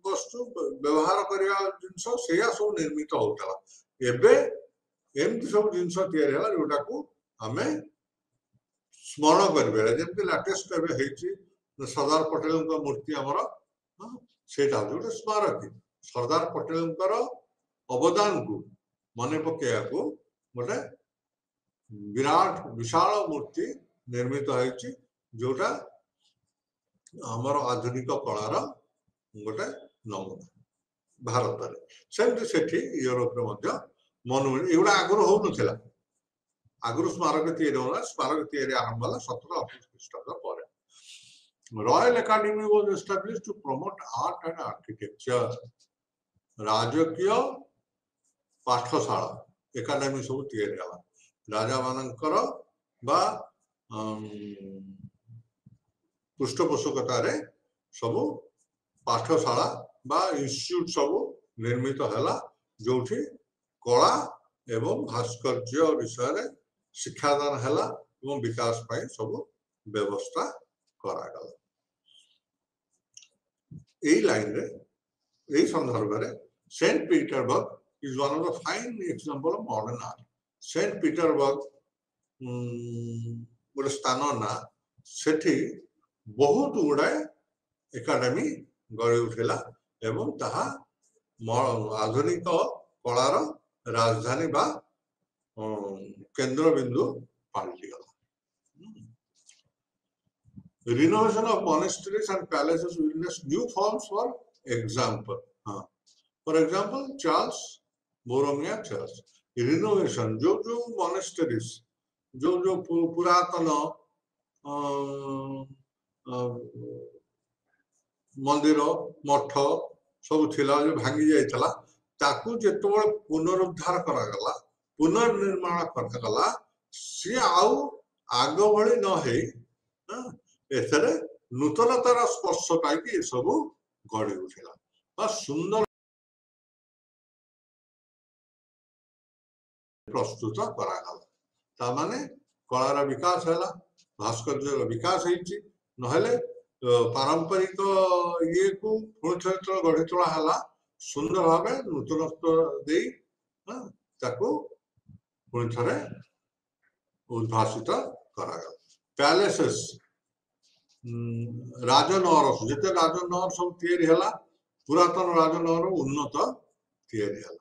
वस्तु व्यवहार करने जिनस से सब निर्मित होता एमती सब जिनस या जोटा को आम स्मरण करें जमी लाटेस्ट सरदार पटेल मूर्ति आमर से गोटे स्मारक सरदार पटेल अवदान को मन पकड़ा गोटे विराट विशाल मूर्ति निर्मित होती जोटा आमर आधुनिक कलार गोटे नमूना भारत सेमती से यूरोप मॉन्यूमेंट एगुड़ा आगुरी हो ना आगुरी स्मारक स्मारक आरंभ है 17-18 ख्रीष्टाब्द पर royal academy was established to promote art and architecture राजकीय पाठशाला एकेडमी सब तैयारी राजा मानकर बा पृष्ठपोषकतार सब पाठशाला बा इंस्टीट्यूट सब निर्मित है जो कला एवं भास्कर्य विषय शिक्षादान है विकास पाई सब व्यवस्था करागला यही लाइन रे यही संदर्भ में Saint Petersburg is one of the fine example of modern art Saint Petersburg गोटे स्थान ना सेठी बहुत गुड़ाए एकाडेमी गढ़ी उठेला एवं ताहा आधुनिक कलार राजधानी बा केंद्र बिंदु पलटि गला renovation of monasteries and palaces witnessed new forms for example Charles Borromeo Church renovation जो monasteries जो पुरातन मंदिर मठ सब थिला जो भांगी जाइतला ताकू जेतबेले पुनरुद्धार करागला पुनर्निर्माण करागला सी आउ आग भली न हे एथरे नूतनतार स्पर्श पाई सब गढ़ी उठिला सुंदर प्रस्तुत करागला माने कलार विकास है भास्कर्य विकास है पारंपरिक ये को पुणी थे गढ़ी तोला है सुंदर भाव नूतनत्व दे पुणी थे उद्भासित करागला पैलेसेस राजनगर जिते राजनगर सब तैयारी है पुरातन राजनगर उन्नत तैयारी है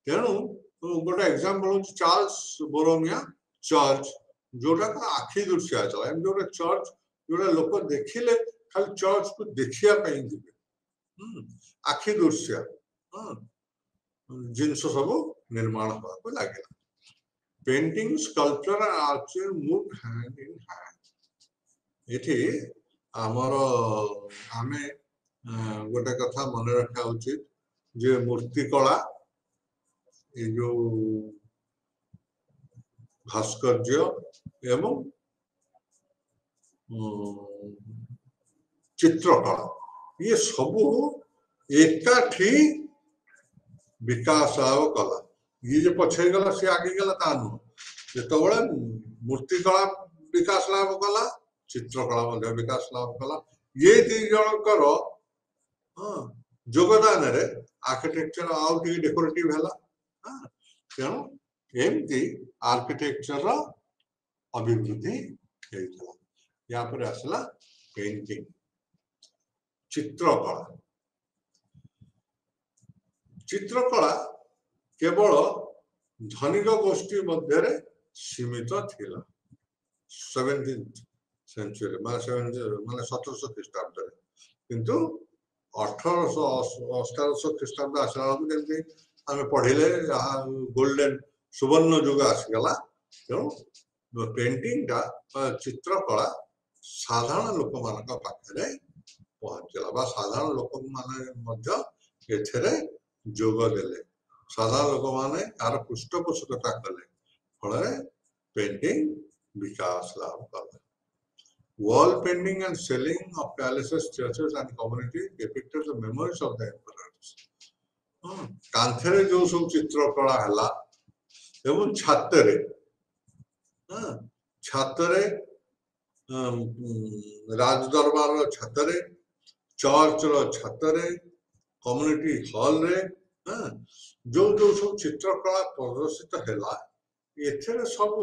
तेणु गोटे एग्जांपल हूँ चार्ल्स बोरोमिया चर्च जोटा आखि दृश्य जो चर्च जोटा लोक देखिले खाली चर्च को देखिया आखि दृश्य जिनस सब निर्माण होगा लगे painting sculpture Archer move hand in hand ये आमर आमे गोटे कथा मन रखा उचित जे मूर्तिकला ये जो भास्कर्य एवं चित्रकला ये सब एकाठी विकास कला ये जो पछे गला से आगे गला ता नु जेतबळे मूर्तिकला विकास लाभ कला चित्रकला मध्ये विकास लाभ कला ये दी जनकर योगदान रे आर्किटेक्चर आउ डेकोरेटिव हैला तेणु एमती आर्किटेक्चर अभिवृद्धि या पर आसला पेंटिंग चित्रकला चित्रकला केवल धनिक गोष्ठी मध्य सीमित थिला 17th सेंचुरी माने 1700 ख्रीष्टाब्द किंतु 1800 ख्रीष्टाब्द आसला जमी आम पढ़ले गोल्डन सुवर्ण युग आसीगला तेणु पेंटिंग चित्रकला साधारण लोक मान पाखे पहुंचला साधारण लोक माने जोग देले साधारण लोक माने तार पृष्ठपोषकता कले फल पेंटिंग विकास लाभ कला wall painting and ceiling of palaces churches and community depicted the memories of the emperors कांथरे जो सब चित्रकला है एवं छातरे छातरे राजदरबार छातरे चर्च छातरे कम्युनिटी हॉल रे जो जो सब चित्रकला प्रदर्शित है एथरे सब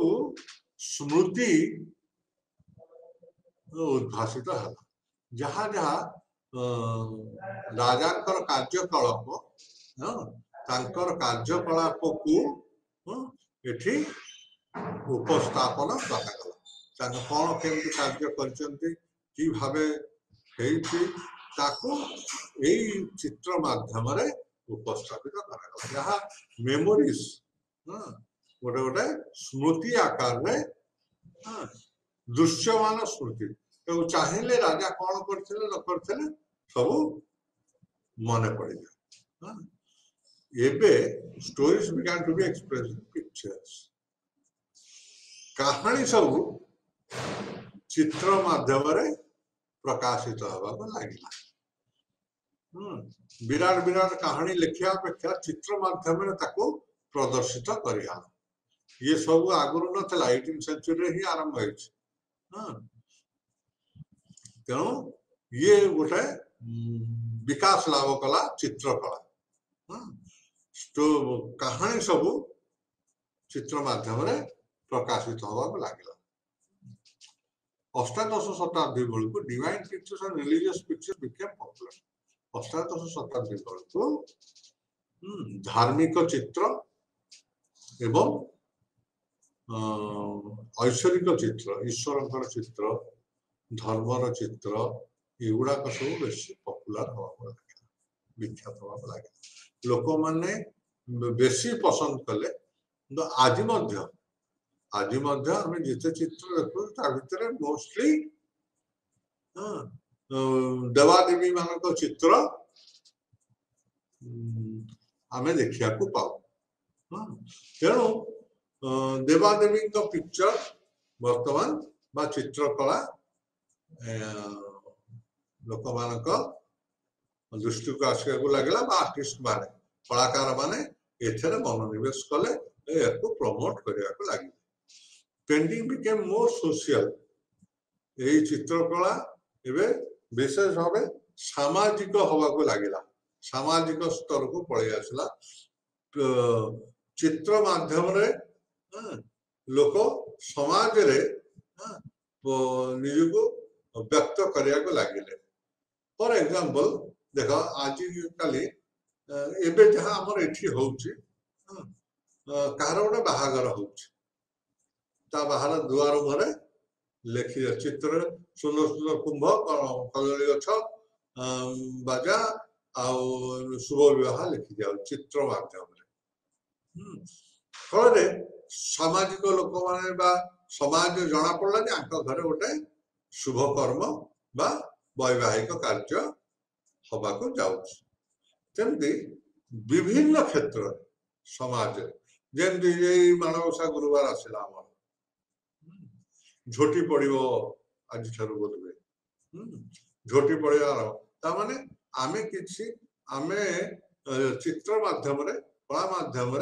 स्मृति उद्भासित है जहाँ जहाँ राजा कार्यकलाप कार्यकलाप को एठी उपस्थापन करा कौन केमती कार्य कि भावे चित्र माध्यम उपस्थापित करा जहाँ मेमोरीज गोटे गोटे स्मृति आकार में दृश्यमान स्मृति तो चाहिए राजा कौन करथिले न करथिले सब मन पड़ जाए एबे stories began to be expressed in pictures कहानी सब चित्र माध्यम रे प्रकाशित होगा लगिला विराट विराट कहानी लिखा अपेक्षा चित्र माध्यम रे ताको प्रदर्शित करिया ये सब आगुर न 18th सेंचुरी ही आरंभ होइछ तेणु ये गोटे विकास लाभ कला चित्रकला कहानी सब चित्र माध्यम रे प्रकाशित होगा लगे अष्टादश शताब्दी बेलू divine pictures and religious pictures became popular अष्टादश शताब्दी बेलू धार्मिक चित्र एवं ऐश्वरिक चित्र ईश्वर चित्र धर्मर चित्र युवाक सब बेस पपुलर हवा लगे विख्यात हवा लगे लोक मैंने बेसी पसंद कले आज आम जिते चित्र देखु मोस्टली देवादेवी मान चित्र आम देखा पाऊ तेणु देवादेवी पिक्चर वर्तमान बा चित्रकला लोक मान दृष्टि को आसवा लगे आर्टिस्ट माने कलाकार माने एथरे मनोनिवेश कले को प्रमोट करने को लगे पेंटिंग बिकेम मोर सोशल यही चित्रकला एवं विशेष भाव सामाजिक हवा को लगिला सामाजिक स्तर को पलि आसला चित्र माध्यम रे लोक समाज रे निज को व्यक्त करने को लगे फॉर एग्जांपल देख आज काली एबे जहाँ आमर एठी होउची कहार गोटे बाहागर होउची ता बाहर दुआर मुहरे लेखि चित्र सुंदर सुंदर कुंभ कदली गछ बाजा आउ शुभ विवाह लिखि दिया चित्र माध्यम फल सामाजिक लोक माने बा समाज जना पड़ला जे आंक घरे गोटे शुभ कर्म बा वैवाहिक कार्य हवा को जाउछ तेमती विभिन्न क्षेत्र समाज जेमती मानवसा गुरुवार आसला आम झोटी पड़ो आज बोधे झोटी पड़ार ताने आमे किछि आमे चित्र माध्यम कला माध्यम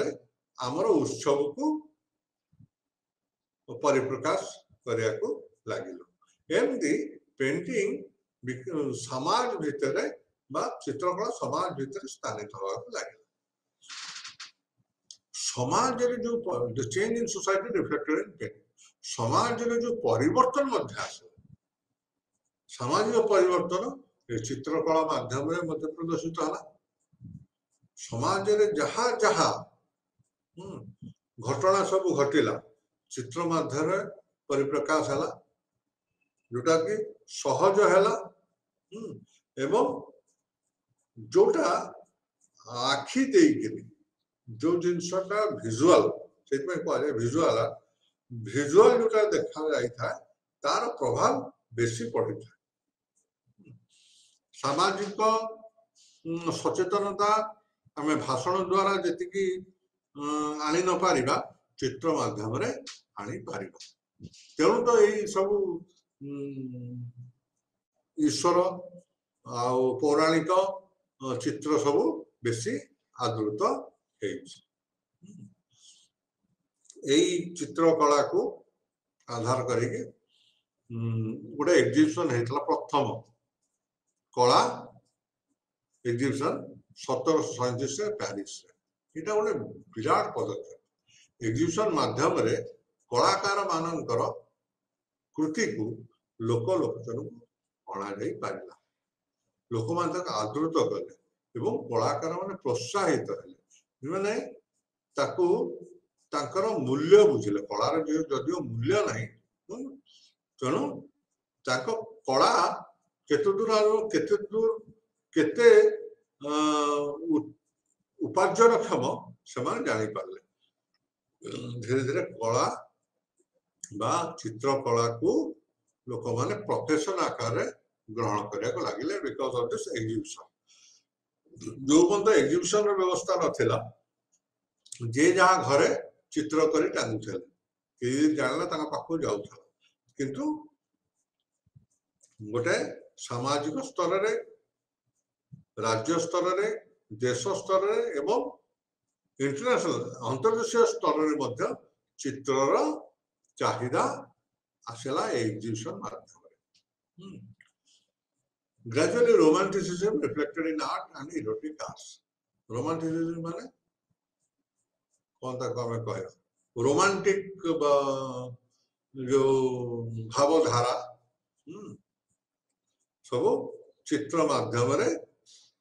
आमर उत्सव को परिप्रकाश करने को लगिल एमती पेंटिंग समाज भितर चित्रकला समाज भितर स्थानित होगा लगे समाज जो change in society reflected in painting समाज जो परिवर्तन सामाजिक परिवर्तन चित्रकला माध्यम प्रदर्शित है समाज जहाँ जहाँ घटना सब घटिला चित्र माध्यम परिप्रकाश है जोटा कि सहज है एवं जोटा आखि देकरी जो जिनसटा भिजुआल से कह भिजुआल भिजुआल जोटा देखा जाए तार प्रभाव बेसी पड़ी था सामाजिक सचेतनता आम भाषण द्वारा जी आनी न पारिबा चित्र माध्यम आनी पारिबा तेणु तो यही सब ईश्वर आउ पौराणिक चित्र सब बेसी आदृत यही चित्रकला को आधार करके गोटे एग्जिबिशन होता प्रथम कला एग्जिबिशन 1737 पेरिस ये गोटे विराट पदक्षेप एग्जिबिशन माध्यम कलाकार मानकर कृति को लोक लोचन को अणा पारा लोक मान आदृत कले एवं कलाकार माने प्रोत्साहित हेले मूल्य बुझिले कलार जदियो मूल्य नहीं तेणु कला केते दूर केते उपार्जन क्षम से जानी पारे धीरे धीरे कला बा चित्रकला को लोक माने प्रोफेशन आकार ग्रहण करने को लगे बिकॉज ऑफ दिस एग्जिबिशन जो बंद एग्जिबिशन व्यवस्था नथिला जे जहाँ घरे चित्र करी टांगुले कि जानला पाखु जाऊला किंतु गोटे सामाजिक स्तर रे राज्य स्तर रे देश स्तर रे एवं इंटरनेशनल अंतर्देशीय स्तर रे मध्य चित्रर चाहिदा आसला एग्जिबिशन माध्यम gradually romanticism reflected in art and erotic arts romanticism माने कौन ता हमें कह रोमांटिक जो भावधारा सब चित्र माध्यम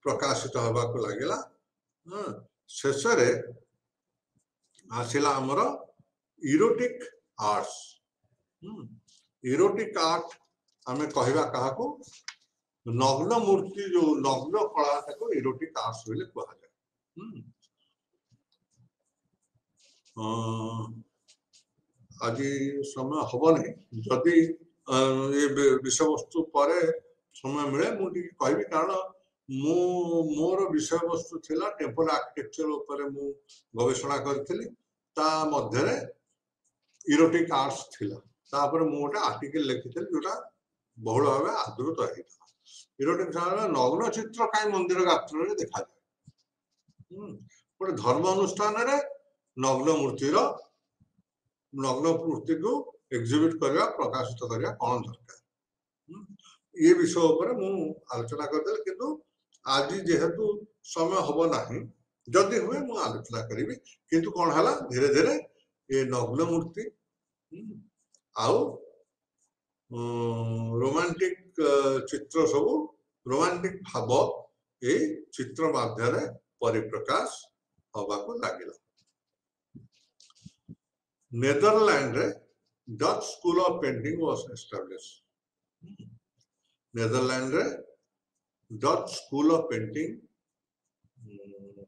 प्रकाशित हवा को लगेला शेष आसला आमर इरोटिक आर्ट्स इरोटिक आर्ट आम कहवा क्या नग्न मूर्ति जो नग्न कला को इरोटिक आर्ट्स बोले कह जाए आज समय हबनी जदि ये विषय वस्तु पर समय मिले मुझे कहि कारण मोर विषय वस्तु थिला टेम्पल आर्किटेक्चर ऊपर मु गवेषणा करथिली ता मध्यरे इरोटिक आर्ट्स थिला तापर मु गोटे आर्टिकल लिखिथिली जोटा बहुल भाव आदृत होइता इरोटिक सारा नग्न चित्र काई मंदिर गात्र रे देखा जाय गोटे धर्म अनुष्ठान रे नग्न मूर्ति को एग्जिबिट करवा प्रकाशित करवा कौन दरकार ये विषय ऊपर मु आलोचना करदेल किंतु आज जेहेतु समय हब नाही जदि हुए मु आलोचना करी किंतु कौन हला धीरे धीरे ये नग्न मूर्ति आउ रोमांटिक चित्र सब रोमांटिक भाव ये चित्र माध्यम परिप्रकाश हवा को लागिला नेदरलैंड रे Dutch school of painting was established Netherland रे डच स्कूल ऑफ पेंटिंग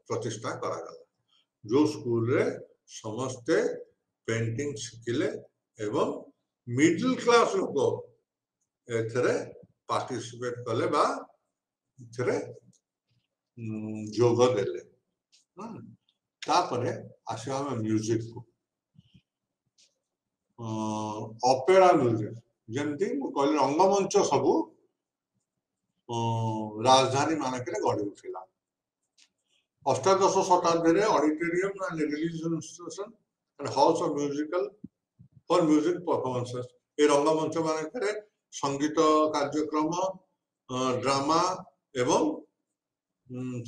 प्रतिष्ठा करा गला जो स्कूल रे समस्ते पेंटिंग शिखिले एवं मिडिल क्लास लोग एथरे पार्टिसिपेट कले बा एथरे जोग देले तापरे आसे हम म्यूजिक को ऑपेरा म्यूजिक जेमती मु कहले रंगमंच सबु राजधानी मानकरे गढ़ी उठिला अष्टादश शताब्दी रे auditorium and religious institution and house of musical for music performances ए रंगमंच मानकरे संगीत कार्यक्रम ड्रामा एवं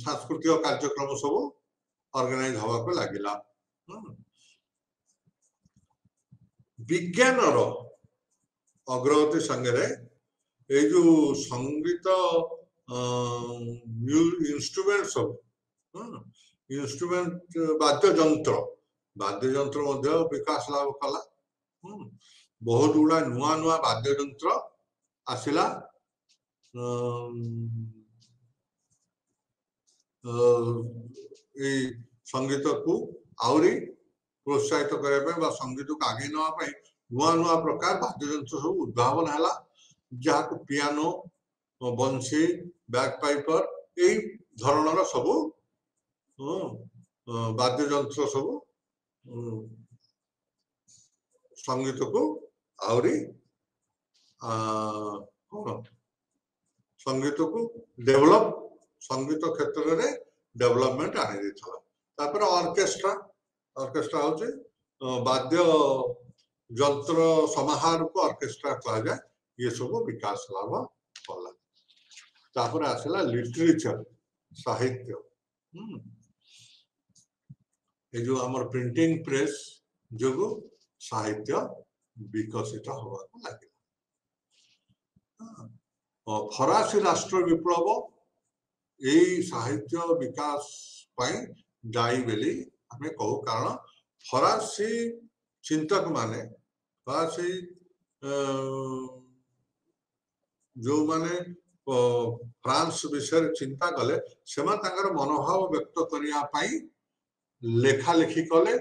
सांस्कृतिक कार्यक्रम सब ऑर्गेनाइज हवा को लागिला विज्ञान रो अग्रगति संगे ए जो संगीत इंस्ट्रूमेंट सब इंस्ट्रूमेंट वाद्य यंत्र मध्य विकास लाभ कला बहुत गुड़ा नुआ नुआ वाद्य यंत्र आसिला संगीत को आउरी प्रोत्साहित करने संगीत को आगे नापी नुआ नुआ प्रकार वाद्य यंत्र सब उद्भावन है जहाँ को पियानो बंशी बैकपाइपर यही धरणर सबू वाद्य यंत्र सबू संगीत को आउरी संगीत को डेवलप संगीत क्षेत्र में डेवलपमेंट आनी तापर ऑर्केस्ट्रा ऑर्केस्ट्रा होचे वाद्य यंत्र समाहार को ऑर्केस्ट्रा कहा जाए ये सब विकास लाभ कला तापर आसला लिटरेचर साहित्य ये जो हमर प्रिंटिंग प्रेस जो साहित्य विकसित होगा लगे फरासी राष्ट्र विप्लव यही साहित्य विकास दायी बेली आम कहू कारण फरासी चिंतक माने फरासी जो माने फ्रांस विषय चिंता कले से मनोभाव व्यक्त करने लेखा लेखी कले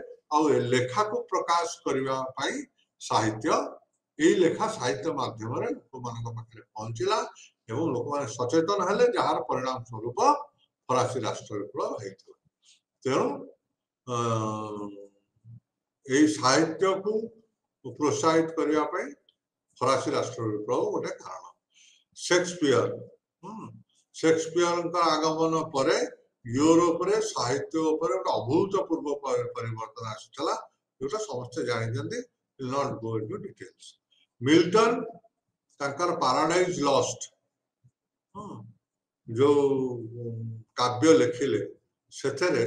लेखा को प्रकाश करने साहित्य यही लेखा साहित्य माध्यम लोक पाखे पहुंचला एवं लोक मैंने सचेतन हेले जार परिणाम स्वरूप फरासी राष्ट्र विप्लव होता तेणु यही साहित्य को प्रोत्साहित करने फरासी राष्ट्र विप्लव गोटे कारण शेक्सपियर आगमन पर यूरोप रे साहित्य उपर अभूतपूर्व परिवर्तन आसाला जोटा समस्ते जानते not go into details Milton तांकर पैराडाइज लॉस्ट जो काव्य लिखिले सेथरे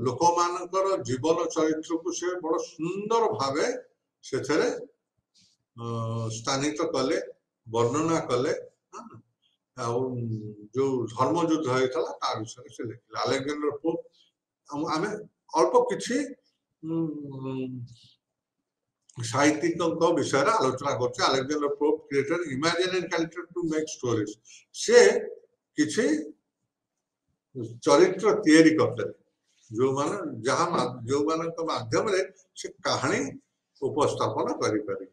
लोक मानकर जीवन चरित्र को से बड़ सुंदर भावे सेथरे स्थानित कले वर्णना कले जो धर्म युद्ध होता विषय से लिखिले अलेक्जेंडर पोप आम अल्प किछि साहित्यिक विषय आलोचना करछे Alexander Pope created imaginary character to make stories से किछि चरित्र तैयारी करते जो माने जहां जो मानक माध्यम रे से कहानी उपस्थापन करि पारि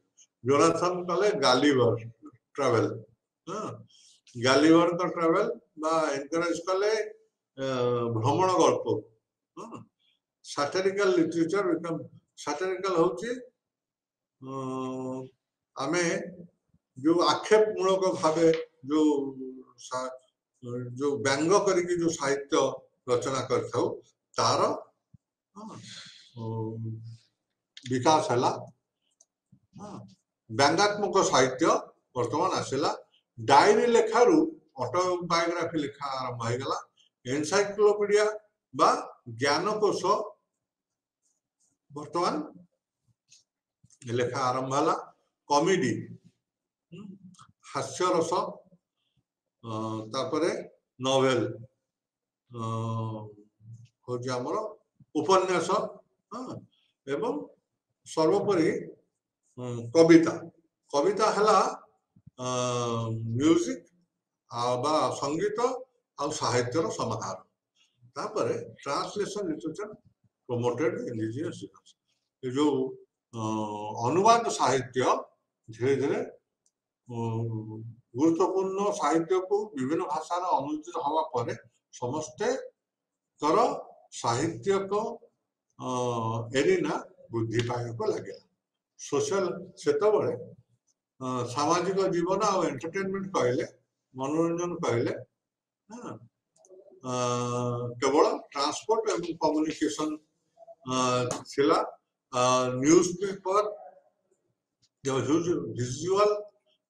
जोनाथन कले गालिवर ट्रैवल ଗାଲିଭର ଟ୍ରାଭେଲ ବା ଏନକରେଜ କଲେ ଭ୍ରମଣ ଗଳ୍ପ। ସାଟାରିକାଲ ଲିଟରେଚର ବିକମ୍ ସାଟାରିକାଲ ହଉଛି ଆମେ जो आक्षेप मूलक भाव जो व्यंग करके जो साहित्य रचना कर तार विकास है व्यंगात्मक साहित्य वर्तमान आसला डायरी लेखारू ऑटोबायोग्राफी लेखा आरंभ होगला एनसाइक्लोपीडिया बा ज्ञानकोश वर्तमान लेखा आरंभ है कॉमेडी हास्यरस तापरे नोवेल होची हमर उपन्यास एवं सर्वोपरि कविता कविता हला म्यूजिक बा संगीत आ साहित्यर समाहार तापरे ट्रांसलेशन लिटरेचर प्रमोटेड इंडिजिनियस जो अनुवाद साहित्य धीरे धीरे गुरुत्वपूर्ण साहित्य को विभिन्न भाषा अनुदित हवा पर समस्ते तर साहित्य को एरिना बुद्धि पाइबा लगे सोशल सेतबळे सामाजिक जीवन आ एंटरटेनमेंट कहले मनोरंजन कहले केवल ट्रांसपोर्ट एवं कम्युनिकेशन थिला newspaper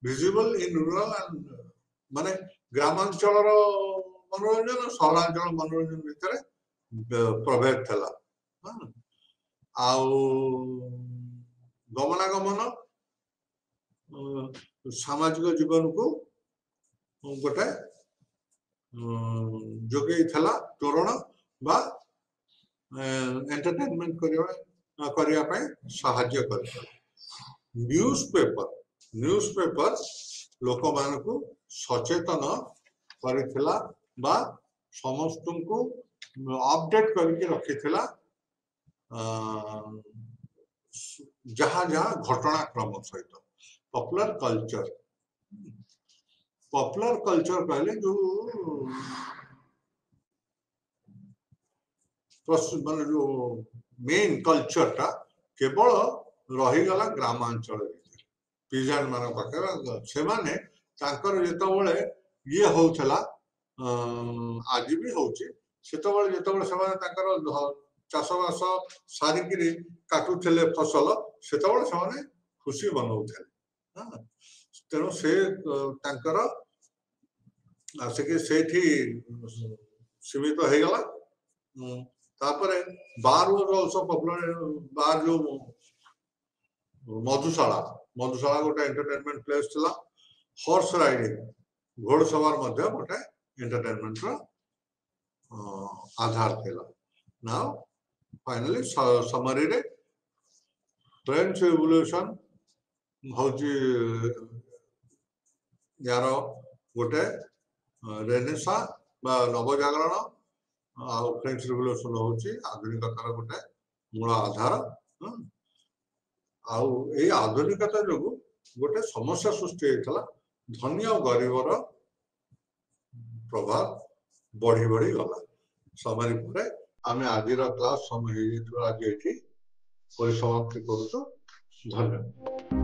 visible in rural and माने ग्रामांचल मनोरंजन सहरांचल मनोरंजन भितर प्रभेद थला गमनागमन सामाजिक जीवन को गोटे जोगे थला तोरण बा एंटरटेनमेंट करिया पे सहाय्य करता न्यूज़पेपर लोक मान को सचेतन करिथिला बा समस्त को अपडेट करके रखिथिला जहाँ जहाँ घटनाक्रम सहित पॉपुलर कल्चर कहले जो माने जो मेन कल्चर टा केवल रहीगला ग्रामांचल पिजान मान पाखे से माने तांकर जेतबळे ये होउथला आज भी होउचे सेतबळे जेतबळे से माने तांकर चाषबास सारिकी काटुले फसल सेतबळे से माने खुशी बनाउथले तेणु से तांकर आसिक सेठी सीमित हो गला तापरे बार वाज आल्सो पॉपुलर बार जो मधुशाला गोटे एंटरटेनमेंट प्लेस थिला हॉर्स राइडिंग घोड़सवार मध्य गोटे एंटरटेनमेंट रो आधार थिला नाउ फाइनली समरी रे फ्रेंच रिवोल्यूशन होची यार गोटे रेनेसा बा नवजागरण आ फ्रेंच रिवोल्यूशन होची आधुनिकतार गोटे मूल आधार आधुनिकता जो गोटे समस्या सृष्टि होता धनी और गरीबर प्रभाव बढ़ी बढ़ी गला समरी पर आम आज क्लास समय आज ये परिसमाप्ति करुँ धन्यवाद।